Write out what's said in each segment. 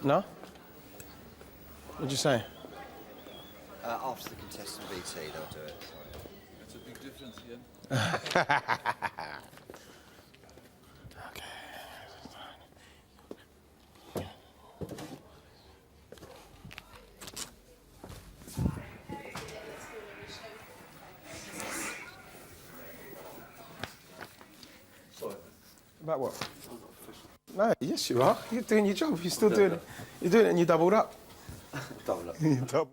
No? What'd you say? After the contestant BT, they'll do it. That's a big difference, Ian. Sorry. About what? No, yes you are. You're doing your job. You're still doing it. You're doing it and you doubled up. Double up. You doubled.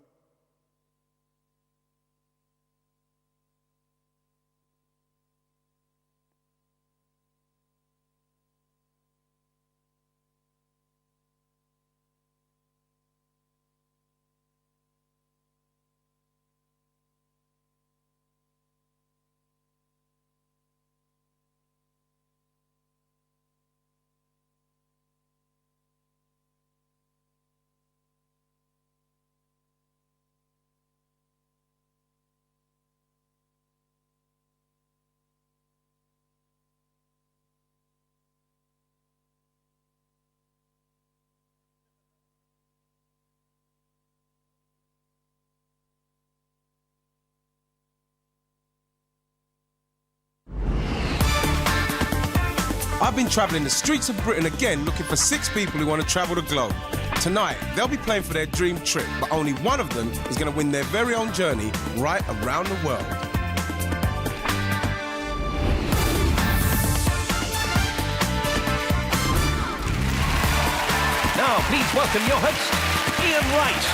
I've been travelling the streets of Britain again looking for 6 people who want to travel the globe. Tonight, they'll be playing for their dream trip, but only one of them is going to win their very own journey right around the world. Now, please welcome your host, Ian Wright.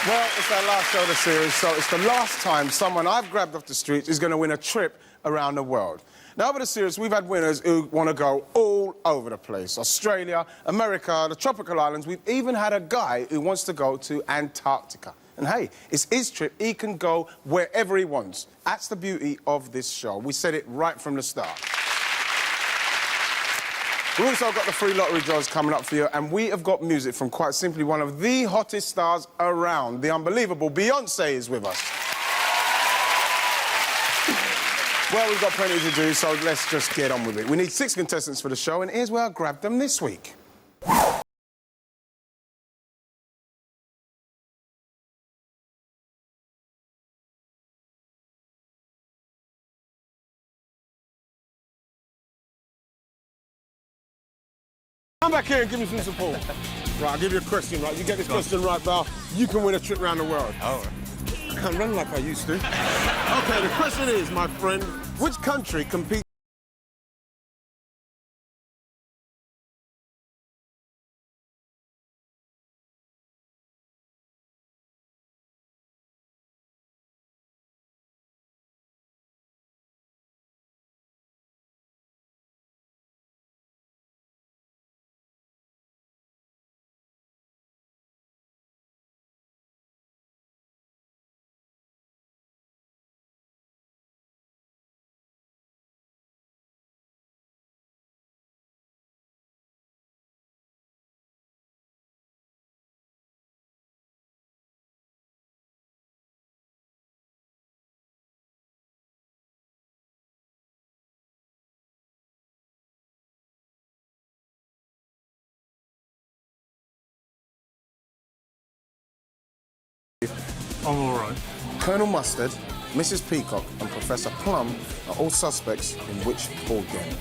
Well, it's our last show of the series, so it's the last time someone I've grabbed off the streets is going to win a trip around the world. Now, over the series, we've had winners who want to go all over the place. Australia, America, the tropical islands. We've even had a guy who wants to go to Antarctica. And hey, it's his trip. He can go wherever he wants. That's the beauty of this show. We said it right from the start. We've also got the free lottery draws coming up for you, and we have got music from quite simply one of the hottest stars around. The unbelievable Beyonce is with us. Well, we've got plenty to do, so let's just get on with it. We need 6 contestants for the show, and here's where I grabbed them this week. Come back here and give me some support. Right, I'll give you a question, right? You get this question right, Val, you can win a trip around the world. Oh. I can't run like I used to. OK, the question is, my friend, which country competes I'm all right. Colonel Mustard, Mrs. Peacock and Professor Plum are all suspects in which ball game?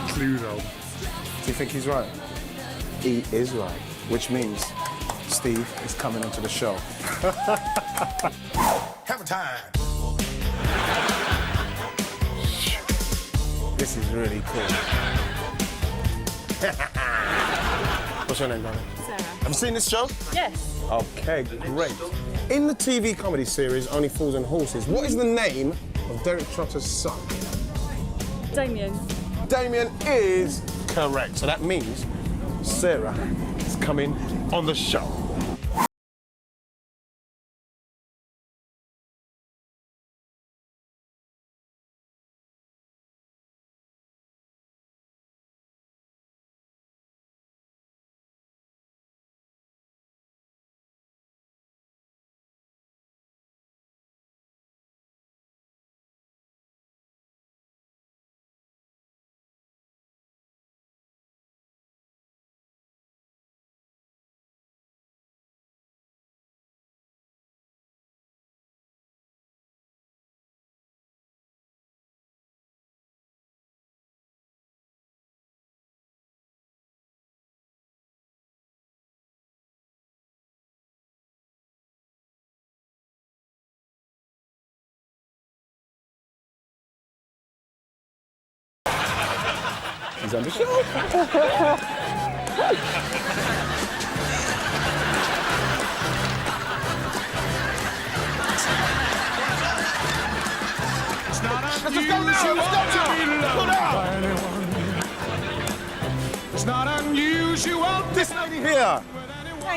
Cluedo. Do you think he's right? He is right, which means Steve is coming onto the show. Have a time. This is really cool. What's your name, darling? Sarah. Have you seen this show? Yes. OK, great. In the TV comedy series Only Fools and Horses, what is the name of Derek Trotter's son? Damien. Damien is correct. So that means Sarah is coming on the show. He's on the show. Let's just go now! Let's go now! It's not unusual. This lady here.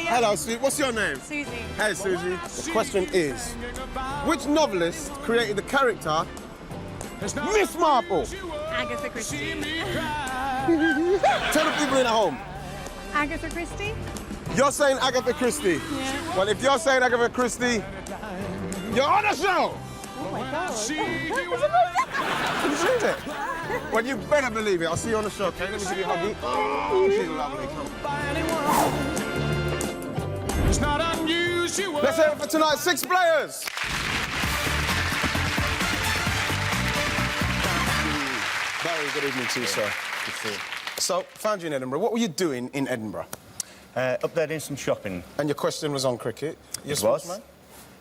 Hello, Susie. What's your name? Susie. Hey, Susie. The question is, which novelist created the character Miss Marple? Agatha Christie. Tell the people in at home. Agatha Christie? You're saying Agatha Christie. Yeah. Well, if you're saying Agatha Christie, you're on the show. Oh my God. Can you believe it? Well, you better believe it. I'll see you on the show, okay? Let me give you a huggy. Oh, she's lovely. Come. It's not unusual. Let's hear it for tonight. 6 players. Very good evening to you, sir. Good to see you. So, found you in Edinburgh. What were you doing in Edinburgh? Up there doing some shopping. And your question was on cricket. You're a It was. sportsman?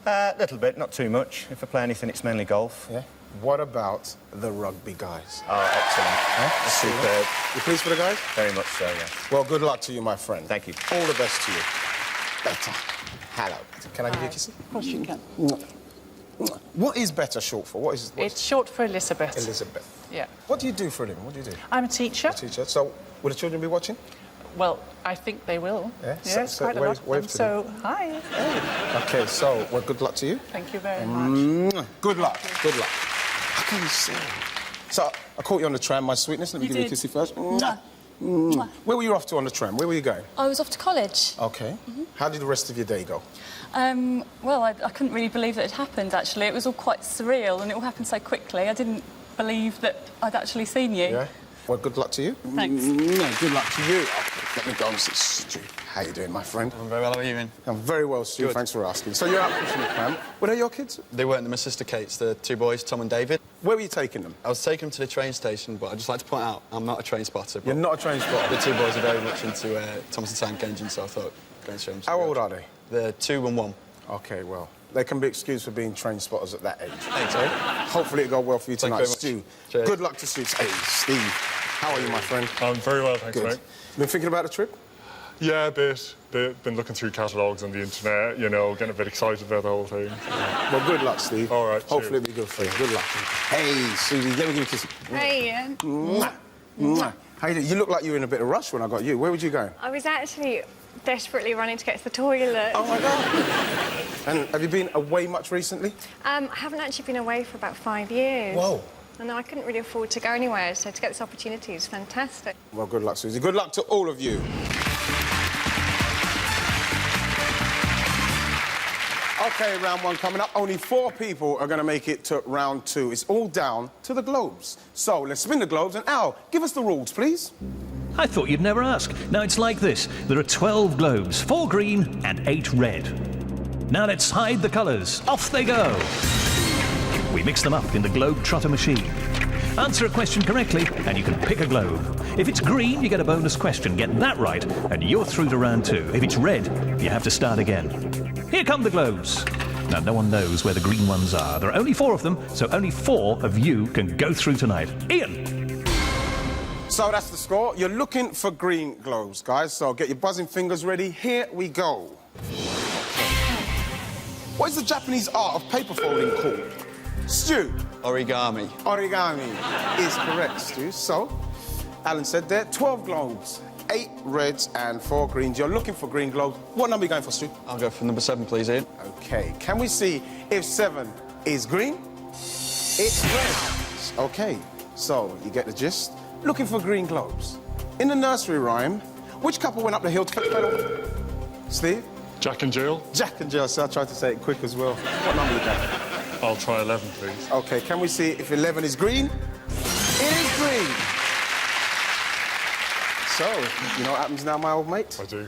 A little bit, not too much. If I play anything, it's mainly golf. Yeah. What about the rugby guys? Oh, excellent. Superb. You pleased for the guys? Very much so, yeah. Well, good luck to you, my friend. Thank you. All the best to you. Better. Hello. Can I give you a kiss? Of course you can. What is better short for? What is It's short for Elizabeth. Elizabeth? Yeah. What do you do for a living? What do you do? I'm a teacher. Teacher. So, will the children be watching? Well, I think they will. Yeah? Yes, So quite a wave- lot. wave And to so, hi. Okay, so, well, good luck to you. Thank you very much. Good luck. Good luck. How can you say? So, I caught you on the tram, my sweetness. Let me You give you a did. kissy first. Mwah. Where were you off to on the tram? Where were you going? I was off to college. Okay. How did the rest of your day go? Well, I couldn't really believe that it happened, actually. It was all quite surreal and it all happened so quickly. I didn't believe that I'd actually seen you. Yeah? Well, good luck to you. Thanks. Good luck to you. Let me go and see Stu. How you doing, my friend? I'm very well, how are you, Ian? I'm very well, Stu. Good. Thanks for asking. So you're out fishing with Pam. Were they your kids? They weren't, they're my sister Kate's, the 2 boys, Tom and David. Where were you taking them? I was taking them to the train station, but I'd just like to point out, I'm not a train spotter. You're But not a train spotter. the 2 boys are very much into Thomas the Tank Engine, so I thought, go and show them. How old are they? They're 2 and 1. Okay, well, they can be excused for being train spotters at that age. Thanks, Okay? mate. Hopefully it'll go well for you Thank tonight. you very Stu, much. Cheers. good luck to Stu. Hey, Steve, how are you, my friend? I'm very well, thanks, Good. mate. Been thinking about the trip? Yeah, a bit. Been looking through catalogues on the internet, you know, getting a bit excited about the whole thing. Well, good luck, Steve. All right, Hopefully cheers. it'll be good for you. Good luck. Hey, Susie, let me give you a kiss. Hey, Ian. Mwah. Mwah. How you doing? You look like you were in a bit of rush when I got you. Where would you go? I was actually desperately running to get to the toilet. Oh, my God. And have you been away much recently? I haven't actually been away for about 5 years. Whoa. And I couldn't really afford to go anywhere, so to get this opportunity is fantastic. Well, good luck, Susie. Good luck to all of you. OK, round 1 coming up. Only 4 people are going to make it to round 2. It's all down to the globes. So let's spin the globes. And Al, give us the rules, please. I thought you'd never ask. Now it's like this. There are 12 globes, 4 green and 8 red. Now let's hide the colours. Off they go. We mix them up in the globe trotter machine. Answer a question correctly and you can pick a globe. If it's green, you get a bonus question. Get that right and you're through to round 2. If it's red, you have to start again. Here come the globes. Now, no one knows where the green ones are. There are only 4 of them, so only 4 of you can go through tonight. Ian! So that's the score. You're looking for green globes, guys. So get your buzzing fingers ready. Here we go. What is the Japanese art of paper folding called? Stu. Origami. Origami is correct, Stu. So, Alan said there, 12 globes, 8 reds and 4 greens. You're looking for green globes. What number are you going for, Stu? I'll go for number 7, please, Ian. OK. Can we see if 7 is green? It's red. OK. So, you get the gist. Looking for green globes. In the nursery rhyme, which couple went up the hill to fetch pedal? Steve? Jack and Jill, Jack and Jill. So I tried to say it quick as well. What number are you going? I'll try 11, please. OK, can we see if 11 is green? It is green. So, you know what happens now, my old mate? I do.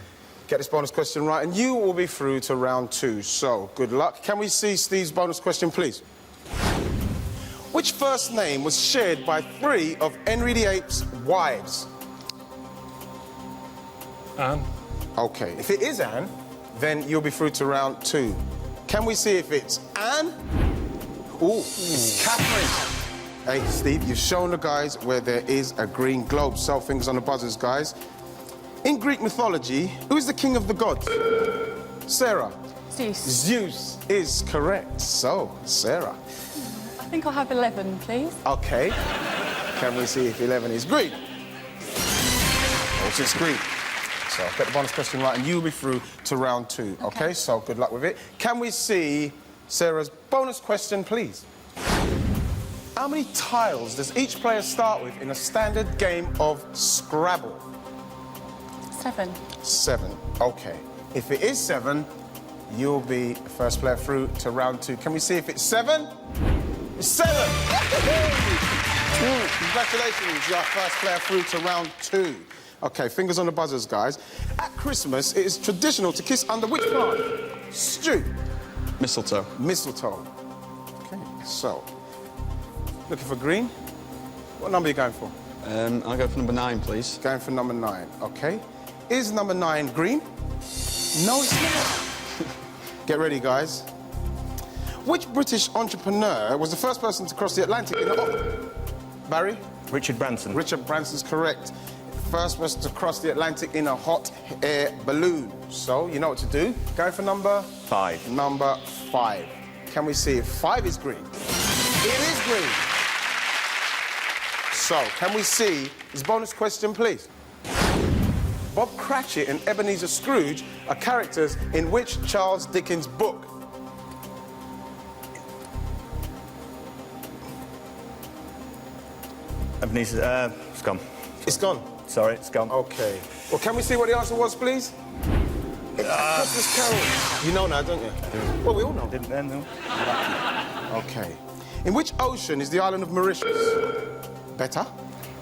Get this bonus question right, and you will be through to round 2. So, good luck. Can we see Steve's bonus question, please? Which first name was shared by 3 of Henry VIII's wives? Anne? OK, if it is Anne, then you'll be through to round 2. Can we see if it's Anne? Ooh, it's Catherine. Hey, Steve, you've shown the guys where there is a green globe. So, fingers on the buzzers, guys. In Greek mythology, who is the king of the gods? Sarah. Zeus. Zeus is correct. So, Sarah. I think I'll have 11, please. Okay. Can we see if 11 is green? Also, it's green. So, get the bonus question right, and you'll be through to round 2. Okay, so good luck with it. Can we see Sarah's bonus question, please? How many tiles does each player start with in a standard game of Scrabble? 7. 7. Okay. If it is 7, you'll be the first player through to round 2. Can we see if it's 7? It's 7! Congratulations, you're our first player through to round 2. Okay, fingers on the buzzers, guys. At Christmas, it is traditional to kiss under which plant? Stu. Mistletoe. Mistletoe. Okay, so, looking for green. What number are you going for? I'll go for number 9, please. Going for number 9, okay. Is number 9 green? No, it's not. Get ready, guys. Which British entrepreneur was the first person to cross the Atlantic in a... Barry? Richard Branson. Richard Branson's correct. First person to cross the Atlantic in a hot air balloon. So, you know what to do. Going for number... 5. Number 5. Can we see if 5 is green? It is green. So, can we see his bonus question, please? Bob Cratchit and Ebenezer Scrooge are characters in which Charles Dickens book? Ebenezer, it's gone. It's gone. Sorry, it's gone. Okay. Well, can we see what the answer was, please? It's A Christmas Carol. You know now, don't you? Well, we all know. Didn't then, no? Okay. In which ocean is the island of Mauritius? Better?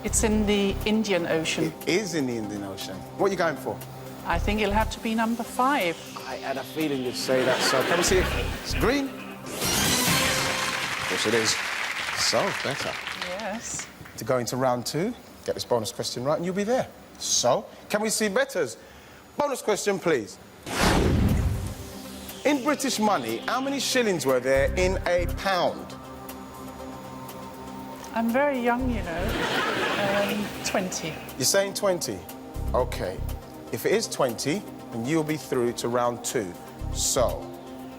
It's in the Indian Ocean. It is in the Indian Ocean. What are you going for? I think it'll have to be number 5. I had a feeling you'd say that, so can we see if it's green? Of course it is. So, better. Yes. To go into round 2, get this bonus question right, and you'll be there. So, can we see Better's bonus question, please? In British money, how many shillings were there in a pound? I'm very young, you know. 20. You're saying 20? Okay. If it is 20, then you'll be through to round 2. So,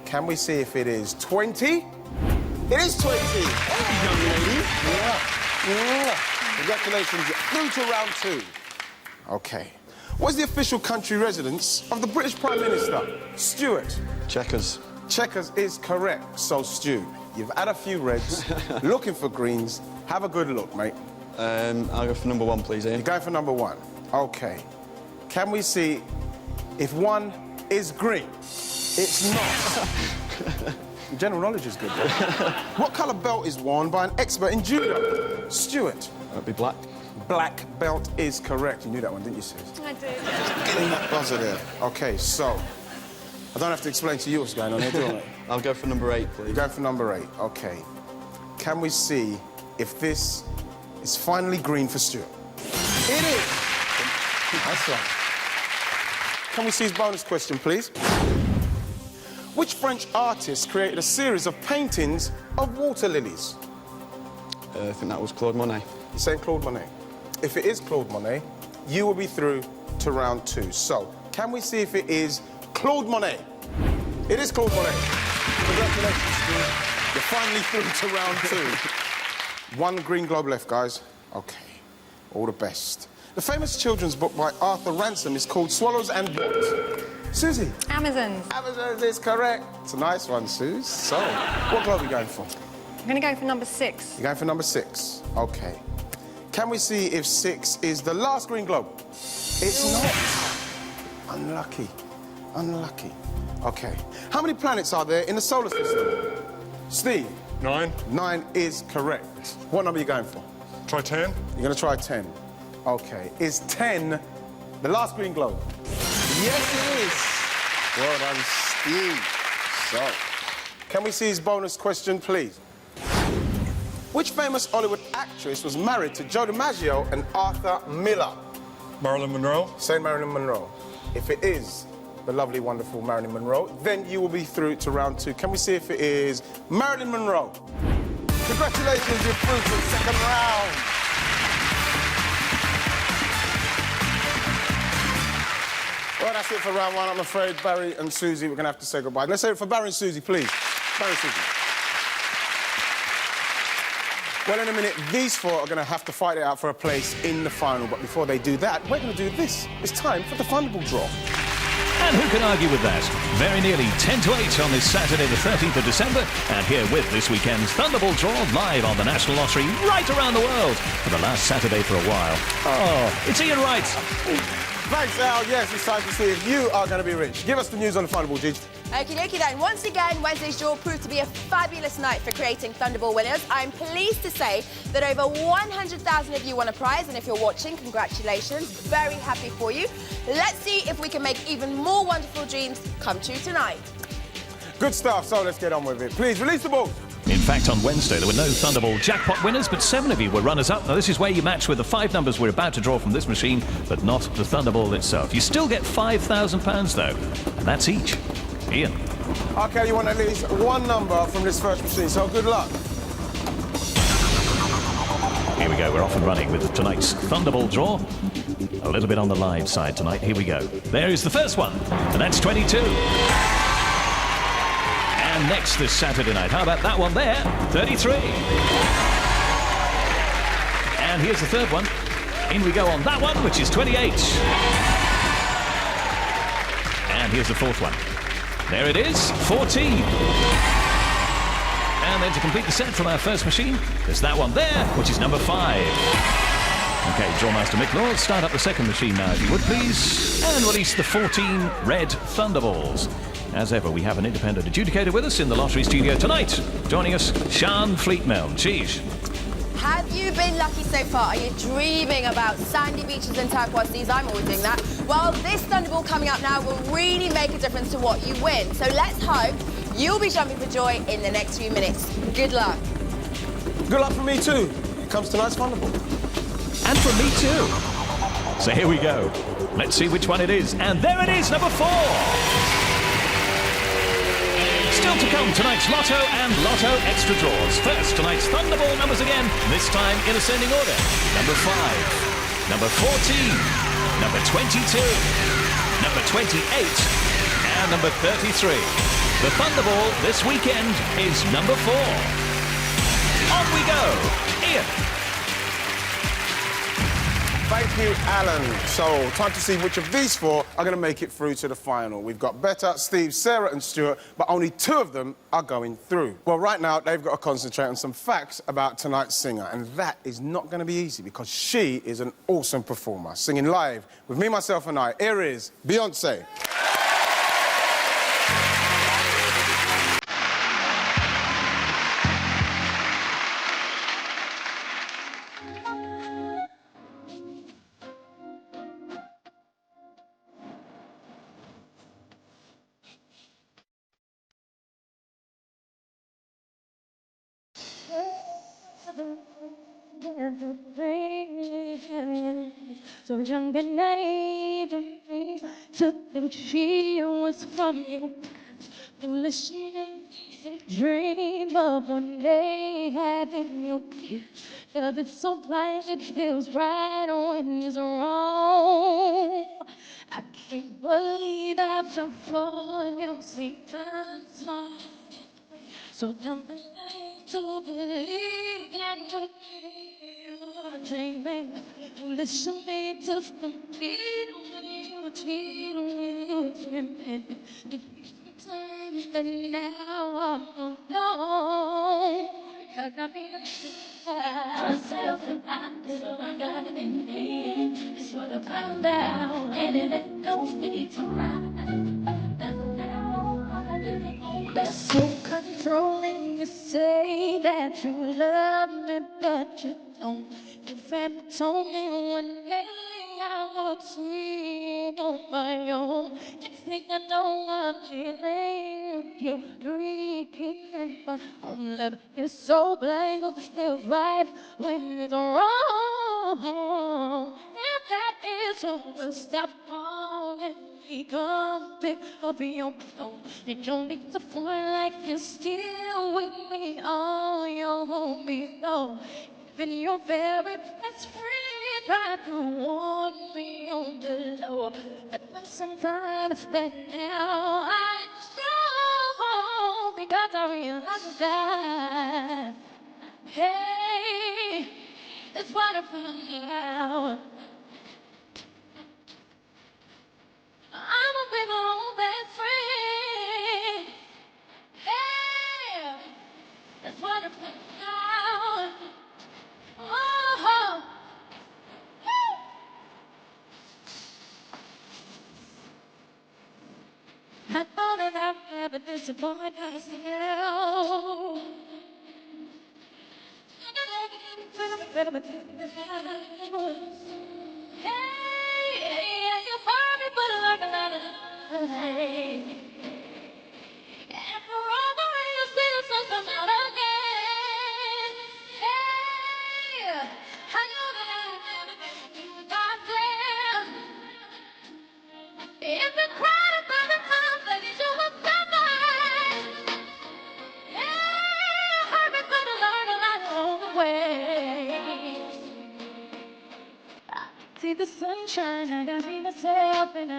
can we see if it is 20? It is 20! Hey, young lady. Yeah. Congratulations, you're through to round 2. Okay. What's the official country residence of the British Prime Minister? Stuart. Checkers. Checkers is correct. So, Stu, you've had a few reds, looking for greens. Have a good look, mate. I'll go for number 1, please, Ian. You're going for number 1. Okay. Can we see if 1 is green? It's not. General knowledge is good, though. What colour belt is worn by an expert in judo? Stuart. That'd be black. Black belt is correct. You knew that one, didn't you, Sis? I did. Getting that buzzer there. Okay, so I don't have to explain to you what's going on here, do I? I'll go for number 8, please. You're going for number 8. Okay. Can we see if this is finally green for Stuart? It is. Nice one. Can we see his bonus question, please? Which French artist created a series of paintings of water lilies? I think that was Claude Monet. You're saying Claude Monet. If it is Claude Monet, you will be through to round 2. So, can we see if it is Claude Monet? It is Claude Monet. Congratulations, Steve. You're finally through to round 2. 1 green globe left, guys. Okay. All the best. The famous children's book by Arthur Ransom is called Swallows and What? Susie? Amazons. Amazons is correct. It's a nice one, Suze. So, what globe are you going for? I'm going to go for number 6. You're going for number 6. Okay. Can we see if 6 is the last green globe? It's not. Unlucky. Unlucky. Okay. How many planets are there in the solar system? Steve? 9. 9 is correct. What number are you going for? Try 10. You're going to try 10. Okay. Is 10 the last green globe? Yes, it is. Well done, Steve. So, can we see his bonus question, please? Which famous Hollywood actress was married to Joe DiMaggio and Arthur Miller? Marilyn Monroe. Say Marilyn Monroe. If it is the lovely, wonderful Marilyn Monroe, then you will be through to round 2. Can we see if it is Marilyn Monroe? Congratulations, you're through to the second round. Well, that's it for round one. I'm afraid Barry and Susie, we're going to have to say goodbye. Let's say it for Barry and Susie, please. Barry and Susie. Well, in a minute, these four are going to have to fight it out for a place in the final. But before they do that, we're going to do this. It's time for the Thunderball draw. And who can argue with that? Very nearly 10 to 8 on this Saturday the 13th of December. And here with this weekend's Thunderball draw live on the National Lottery right around the world for the last Saturday for a while. Oh, it's Ian Wright. Thanks, Al. Yes, it's time to see if you are going to be rich. Give us the news on the Thunderball, Gigi. Okie dokie then. Once again, Wednesday's draw proved to be a fabulous night for creating Thunderball winners. I'm pleased to say that over 100,000 of you won a prize, and if you're watching, congratulations. Very happy for you. Let's see if we can make even more wonderful dreams come true tonight. Good stuff, so let's get on with it. Please, release the ball. In fact, on Wednesday, there were no Thunderball jackpot winners, but 7 of you were runners-up. Now, this is where you match with the 5 numbers we're about to draw from this machine, but not the Thunderball itself. You still get £5,000, though, and that's each. Ian. OK, you want at least one number from this first machine, so good luck. Here we go, we're off and running with tonight's Thunderball draw. A little bit on the live side tonight. Here we go. There is the first one, and that's 22. And next this Saturday night, how about that one there? 33. And here's the third one. In we go on that one, which is 28. And here's the fourth one. There it is, 14. And then to complete the set from our first machine, there's that one there, which is number 5. OK, Drawmaster Mick Laws, start up the second machine now, if you would, please. And release the 14 red Thunderballs. As ever, we have an independent adjudicator with us in the lottery studio tonight. Joining us, Sian Fleetmelm. Cheese. Have you been lucky so far? Are you dreaming about sandy beaches and turquoise seas? I'm always doing that. Well, this Thunderball coming up now will really make a difference to what you win. So let's hope you'll be jumping for joy in the next few minutes. Good luck. Good luck from me too. Here comes tonight's Thunderball. And from me too. So here we go. Let's see which one it is. And there it is, number 4. Still to come, tonight's Lotto and Lotto Extra draws. First, tonight's Thunderball numbers again, this time in ascending order. Number 5, number 14, number 22, number 28, and number 33. The Thunderball this weekend is number 4. On we go. Ian. Thank you, Alan. So, time to see which of these 4 are going to make it through to the final. We've got Betta, Steve, Sarah and Stuart, but only 2 of them are going through. Well, right now, they've got to concentrate on some facts about tonight's singer, and that is not going to be easy because she is an awesome performer. Singing live with me, myself and I, here is Beyonce. So young and naive, took them was from you. Listening, dream of one day having you. Love is so blind, it feels right when it's wrong. I can't believe I've been falling, you see that song. So young and naive to believe that you're dreaming. Listen me to complete you, dreaming. Time and now I'm alone. I got me myself and I got it in me. It's what I found out, and it ain't no need to ride. That's so controlling. You say that you love me, but you don't. If I told me one day I would see on my own, you think I know I'm feeling. You dream, but I'm left. It's so blank, but still right when it's wrong. And that it's over. Stop calling me, come pick up your phone. You don't need to feel like you're still with me. Oh, you hold me low. Even your very best friend tried to warn me on the low. But sometimes that now I strong because I realize that, hey, it's what I found out. I'm a big old best friend. Hey, that's what I found out. Oh, I know that I've never disappointed myself. Hey, you heard me, but I like a lot of hey. And forever you still something out again. Hey, I know that I've never been there. If you cried about the times that you were never, yeah, hurt me, but I learned a lot along the way. I see the sunshine, and I see myself, and I.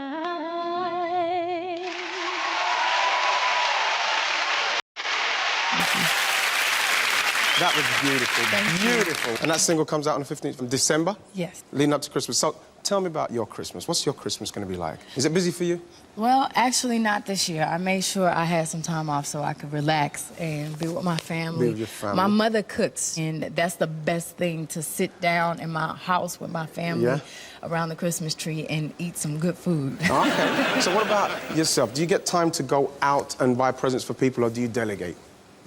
That was beautiful, beautiful. And that single comes out on the 15th of December? Yes. Leading up to Christmas. So tell me about your Christmas. What's your Christmas going to be like? Is it busy for you? Well, actually not this year. I made sure I had some time off so I could relax and be with my family. Be with your family. My mother cooks, and that's the best thing, to sit down in my house with my family around the Christmas tree and eat some good food. Okay. So what about yourself? Do you get time to go out and buy presents for people, or do you delegate?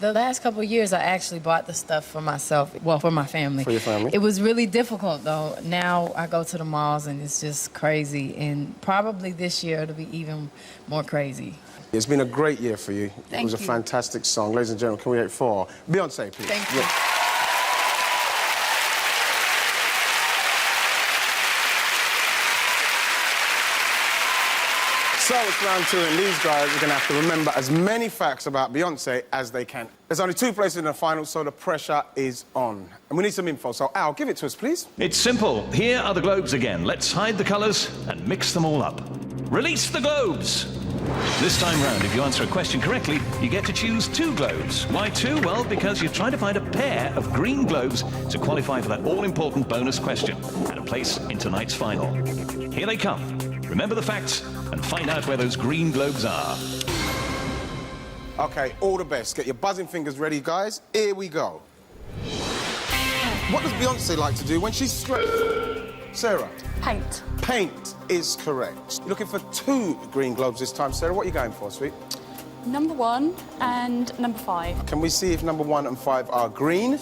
The last couple of years, I actually bought the stuff for myself, well, for my family. For your family? It was really difficult, though. Now I go to the malls, and it's just crazy. And probably this year, it'll be even more crazy. It's been a great year for you. Thank It was a you. fantastic song. Ladies and gentlemen, can we wait for Beyonce, please? Thank you. So it's round two, and these guys are going to have to remember as many facts about Beyonce as they can. There's only 2 places in the final, so the pressure is on. And we need some info, so Al, give it to us, please. It's simple. Here are the globes again. Let's hide the colours and mix them all up. Release the globes! This time round, if you answer a question correctly, you get to choose 2 globes. Why 2? Well, because you're trying to find a pair of green globes to qualify for that all-important bonus question and a place in tonight's final. Here they come. Remember the facts and find out where those green globes are. OK, all the best. Get your buzzing fingers ready, guys. Here we go. What does Beyonce like to do when she's stressed? Sarah? Paint. Paint is correct. You're looking for 2 green globes this time, Sarah. What are you going for, sweet? Number 1 and number 5. Can we see if number 1 and 5 are green?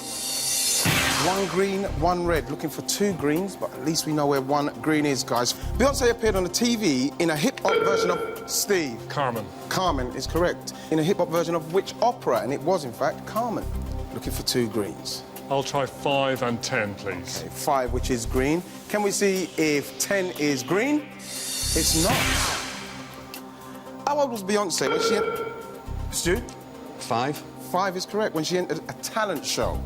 1 green, 1 red. Looking for 2 greens, but at least we know where 1 green is, guys. Beyonce appeared on the TV in a hip-hop version of Steve. Carmen. Carmen is correct. In a hip-hop version of which opera? And it was, in fact, Carmen. Looking for 2 greens. I'll try 5 and 10, please. Okay, 5, which is green. Can we see if 10 is green? It's not. How old was Beyonce when she... Stu? 5. 5 is correct. When she entered a talent show.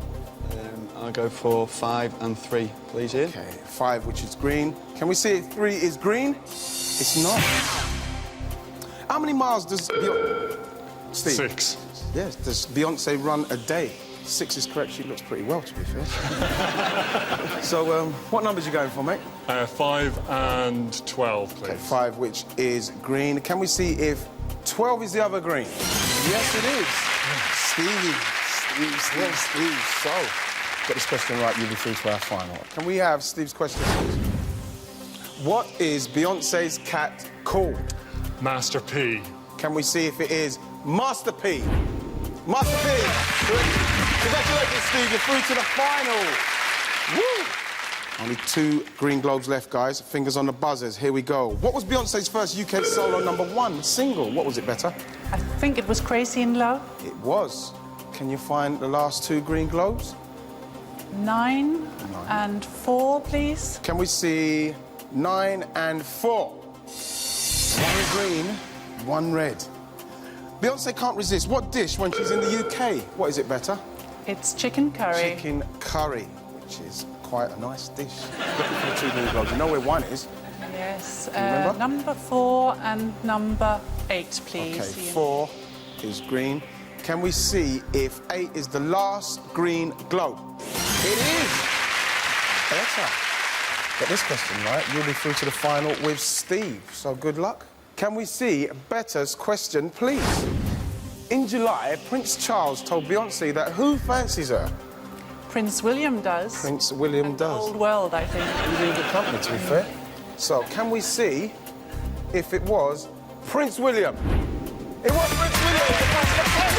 I'll go for 5 and 3, please, Ian. Okay, 5, which is green. Can we see if 3 is green? It's not. How many miles does Beyonce... Steve? 6. Yes, does Beyonce run a day? 6 is correct. She looks pretty well, to be fair. So, what numbers are you going for, mate? 5 and 12, please. Okay, 5, which is green. Can we see if 12 is the other green? Yes, it is. Steve. So, get this question right, you'll be through to our final. Can we have Steve's question, please? What is Beyonce's cat called? Master P. Can we see if it is Master P? Master P! Congratulations, Steve, you're through to the final. Woo! Only 2 green globes left, guys. Fingers on the buzzers. Here we go. What was Beyonce's first UK solo number 1 single? What was it, Better? I think it was Crazy in Love. It was. Can you find the last 2 green globes? 9 and 4, please. Can we see 9 and 4. 1 green, 1 red. Beyonce can't resist. What dish when she's in the UK? What is it better? It's chicken curry. Chicken curry, which is quite a nice dish. Looking for the 2 green globes. You know where 1 is? Yes. Remember? Number 4 and number 8, please. Okay, 4 is green. Can we see if 8 is the last green globe? It is! Better. Get this question right, you'll be through to the final with Steve, so good luck. Can we see Better's question, please? In July, Prince Charles told Beyonce that who fancies her? Prince William does. Prince William and does. The old world, I think. You're in good company, to be fair. So, can we see if it was Prince William? It was Prince William!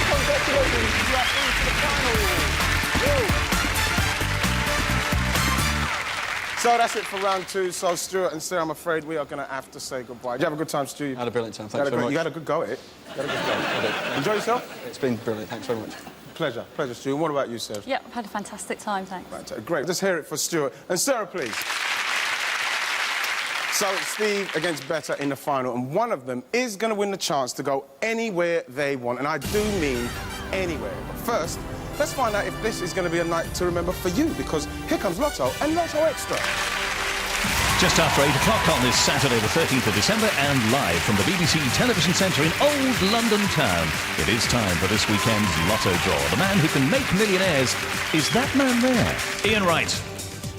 Congratulations! You are through to the final. Woo. So that's it for round 2. So, Stuart and Sarah, I'm afraid we are going to have to say goodbye. Did you have a good time, Stu? I had a brilliant time. Thanks very much. You had a good go at it. You had a good go. I did. Enjoy yourself? It's been brilliant. Thanks very much. Pleasure, Stu. And what about you, Sarah? Yeah, I've had a fantastic time, thanks. Right, great. Let's hear it for Stuart. And Sarah, please. So it's Steve against Better in the final, and one of them is going to win the chance to go anywhere they want, and I do mean anywhere. But first, let's find out if this is going to be a night to remember for you, because here comes Lotto and Lotto Extra. Just after 8 o'clock on this Saturday, the 13th of December, and live from the BBC Television Centre in Old London Town, it is time for this weekend's Lotto draw. The man who can make millionaires is that man there, Ian Wright.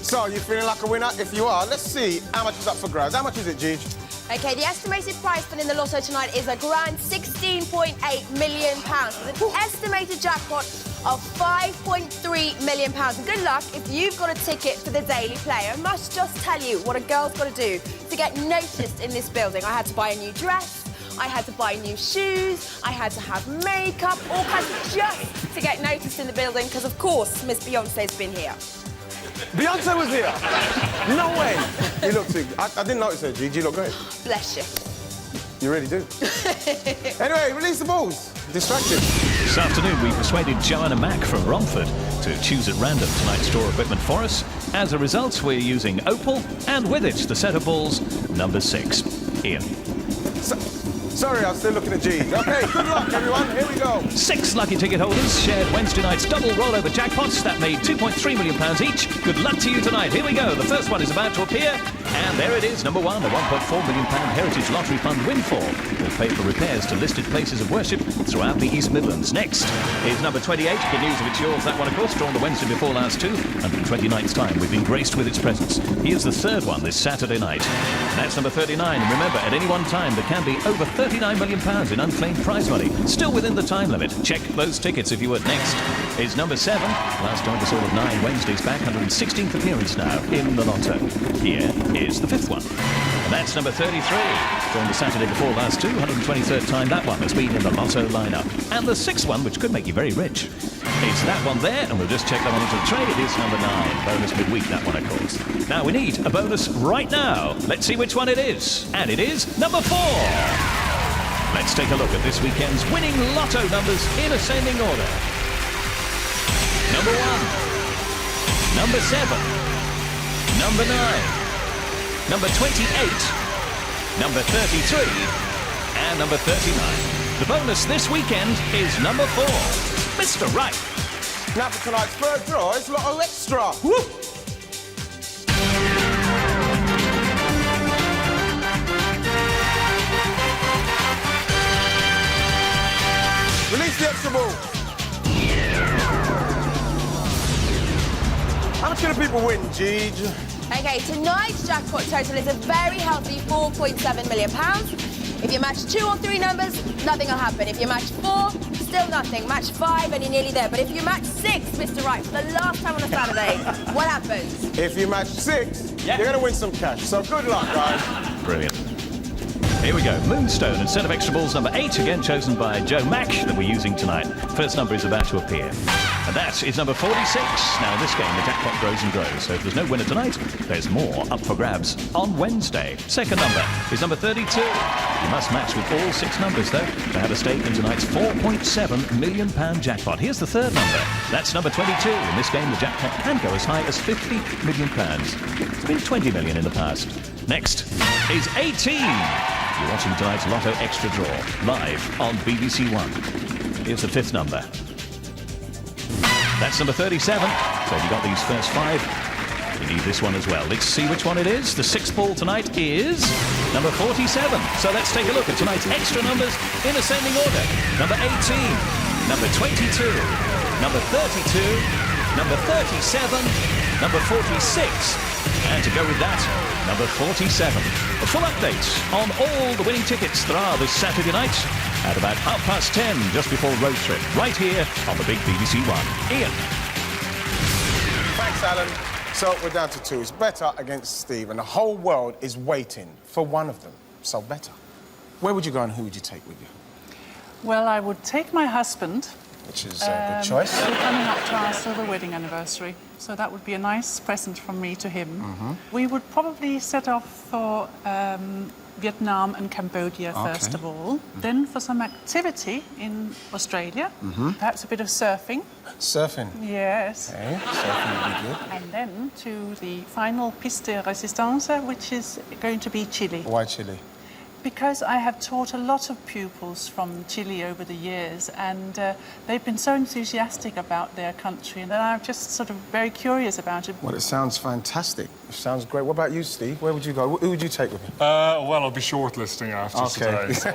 So, you feeling like a winner? If you are, let's see how much is up for grabs. How much is it, Gigi? OK, the estimated prize fund in the Lotto tonight is a grand £16.8 million. With an estimated jackpot of £5.3 million. And good luck if you've got a ticket for the Daily Player. I must just tell you what a girl's got to do to get noticed in this building. I had to buy a new dress, I had to buy new shoes, I had to have makeup, all kinds of just to get noticed in the building, because, of course, Miss Beyonce's been here. Beyonce was here? No way. You look too... I didn't notice her, Gigi. You look great. Bless you. You really do. Anyway, release the balls. Distracted. This afternoon, we persuaded Joanna Mack from Romford to choose at random tonight's draw equipment for us. As a result, we're using Opal, and with it, the set of balls, number 6. Ian. Sorry, I'm still looking at G. OK, good luck, everyone. Here we go. 6 lucky ticket holders shared Wednesday night's double rollover jackpots. That made £2.3 million each. Good luck to you tonight. Here we go. The first one is about to appear. And there it is, number 1, the £1.4 million Heritage Lottery Fund windfall will pay for repairs to listed places of worship throughout the East Midlands. Next is number 28. Good news if it's yours. That one, of course, drawn the Wednesday before last too. 129th time we've been graced with its presence. Here's the third one this Saturday night. That's number 39. And remember, at any one time, there can be over £39 million in unclaimed prize money. Still within the time limit. Check those tickets if you would. Next is number 7. Last joined us all of 9 Wednesdays back. 116th appearance now in the Lotto. Here is the 5th one. And that's number 33. Joined the Saturday before last too. 123rd time that one has been in the Lotto lineup. And the 6th one, which could make you very rich, is that one there. And we'll just check that one into the tray. It is number 9. Bonus midweek, that one, of course. Now we need a bonus right now. Let's see which one it is. And it is number 4. Let's take a look at this weekend's winning Lotto numbers in ascending order. Number 1, number 7, number 9, number 28, number 33, and number 39. The bonus this weekend is number 4, Mr. Wright. Now for tonight's third draw, it's Lotto Extra. Woo! Release the extra ball. How much can the people win, Gigi? OK, tonight's jackpot total is a very healthy £4.7 million. If you match 2 or 3 numbers, nothing will happen. If you match 4, still nothing. Match 5 and you're nearly there. But if you match 6, Mr. Wright, for the last time on a Saturday, what happens? If you match 6, you're going to win some cash. So good luck, guys. Brilliant. Here we go. Moonstone and set of extra balls number 8, again chosen by Joe Mack, that we're using tonight. First number is about to appear. And that is number 46. Now, in this game, the jackpot grows and grows. So if there's no winner tonight, there's more up for grabs on Wednesday. Second number is number 32. You must match with all 6 numbers, though, to have a stake in tonight's £4.7 million jackpot. Here's the third number. That's number 22. In this game, the jackpot can go as high as £50 million. It's been 20 million in the past. Next is 18. You're watching tonight's Lotto Extra Draw, live on BBC One. Here's the 5th number. That's number 37. So if you got these first 5, you need this one as well. Let's see which one it is. The 6th ball tonight is number 47. So let's take a look at tonight's extra numbers in ascending order. Number 18, number 22, number 32, number 37, number 46. And to go with that, number 47. A full update on all the winning tickets there are this Saturday night at about 10:30, just before road trip, right here on the big BBC One. Ian. Thanks, Alan. So we're down to 2. It's Better against Steve, and the whole world is waiting for one of them. So Better, where would you go and who would you take with you? Well, I would take my husband. Which is a good choice. We're coming up to our silver wedding anniversary, so that would be a nice present from me to him. We would probably set off for Vietnam and Cambodia first of all, then for some activity in Australia, perhaps a bit of surfing. Surfing? Yes. Okay, surfing would be good. And then to the final piste de résistance, which is going to be Chile. Why Chile? Because I have taught a lot of pupils from Chile over the years, and they've been so enthusiastic about their country, and I'm just sort of very curious about it. Well, it sounds fantastic. It sounds great. What about you, Steve? Where would you go? Who would you take with you? Well, I'll be shortlisting after today. So,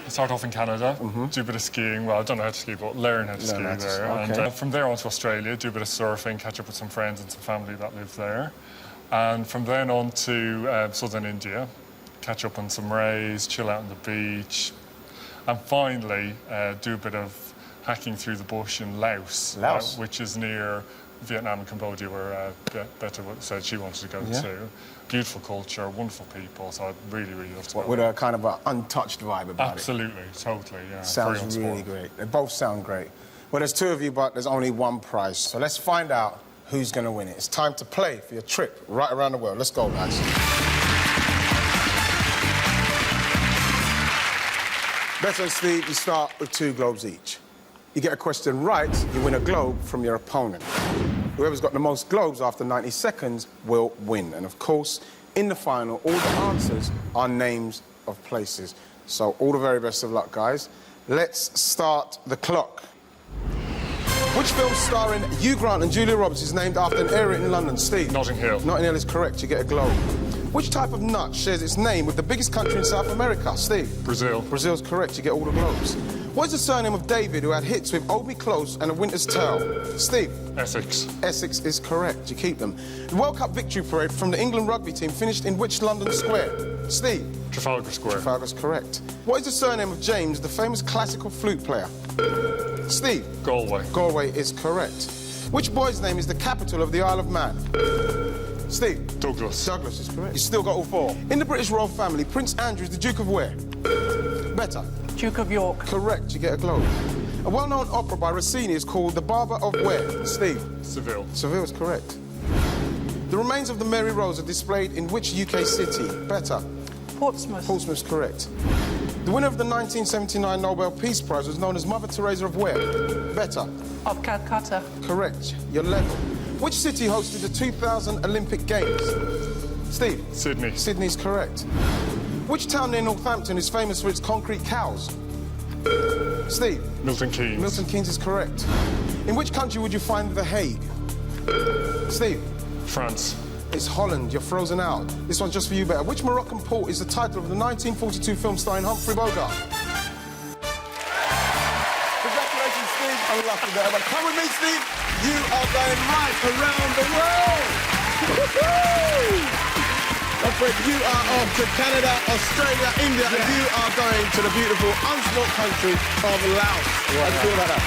start off in Canada, do a bit of skiing. Well, I don't know how to ski, but learn how to ski there. And from there on to Australia, do a bit of surfing, catch up with some friends and some family that live there. And from then on to southern India, catch up on some rays, chill out on the beach, and finally do a bit of hacking through the bush in Laos, which is near Vietnam and Cambodia, where Betta said she wanted to go to. Beautiful culture, wonderful people, so I'd really, really love to go. With a kind of an untouched vibe about Absolutely, totally, yeah. Sounds really great. They both sound great. Well, there's 2 of you, but there's only one prize, so let's find out who's going to win it. It's time to play for your trip right around the world. Let's go, guys. Better and Steve, you start with 2 globes each. You get a question right, you win a globe from your opponent. Whoever's got the most globes after 90 seconds will win. And of course, in the final, all the answers are names of places. So all the very best of luck, guys. Let's start the clock. Which film starring Hugh Grant and Julia Roberts is named after an area in London? Steve? Notting Hill. Notting Hill is correct, you get a globe. Which type of nut shares its name with the biggest country in South America? Steve? Brazil. Brazil's correct, you get all the globes. What is the surname of David who had hits with Old Be Close and A Winter's Tale? Steve? Essex. Essex is correct, you keep them. The World Cup victory parade from the England rugby team finished in which London square? Steve? Trafalgar Square. Trafalgar's correct. What is the surname of James, the famous classical flute player? Steve? Galway. Galway is correct. Which boy's name is the capital of the Isle of Man? Steve? Douglas. Douglas is correct. You still got all 4. In the British royal family, Prince Andrew is the Duke of where? Better. Duke of York. Correct, you get a globe. A well-known opera by Rossini is called The Barber of where? Steve? Seville. Seville is correct. The remains of the Mary Rose are displayed in which UK city? Better. Portsmouth. Portsmouth's correct. The winner of the 1979 Nobel Peace Prize was known as Mother Teresa of where? Better. Of Calcutta. Correct. You're level. Which city hosted the 2000 Olympic Games? Steve? Sydney. Sydney's correct. Which town near Northampton is famous for its concrete cows? Steve? Milton Keynes. Milton Keynes is correct. In which country would you find The Hague? Steve? France. It's Holland. You're frozen out. This one's just for you, Better. Which Moroccan port is the title of the 1942 film starring Humphrey Bogart? Congratulations, Steve. Unlucky there, but come with me, Steve. You are going right around the world. That's right. You are off to Canada, Australia, India, and you are going to the beautiful, unspoilt country of Laos. How do you feel about that?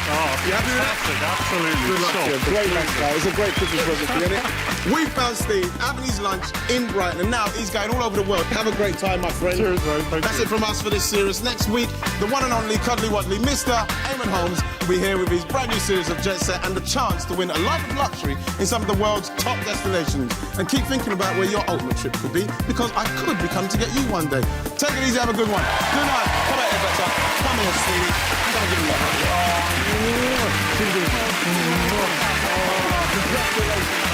You happy with that? Absolutely. Good luck to you. Great lunch, guys. It's a great Christmas present for you, isn't it? We found Steve having his lunch in Brighton, and now he's going all over the world. Have a great time, my friend. Cheers, mate. That's it from us for this series. Next week, the one and only Cuddly Wuddly, Mr. Eamon Holmes, will be here with his brand new series of Jet Set and the chance to win a life of luxury in some of the world's top destinations. And keep thinking about where your ultimate trip could be, because I could be coming to get you one day. Take it easy, have a good one. Good night. Come out here, Better. Come here, sweetie. I'm gonna give you a hug. Congratulations.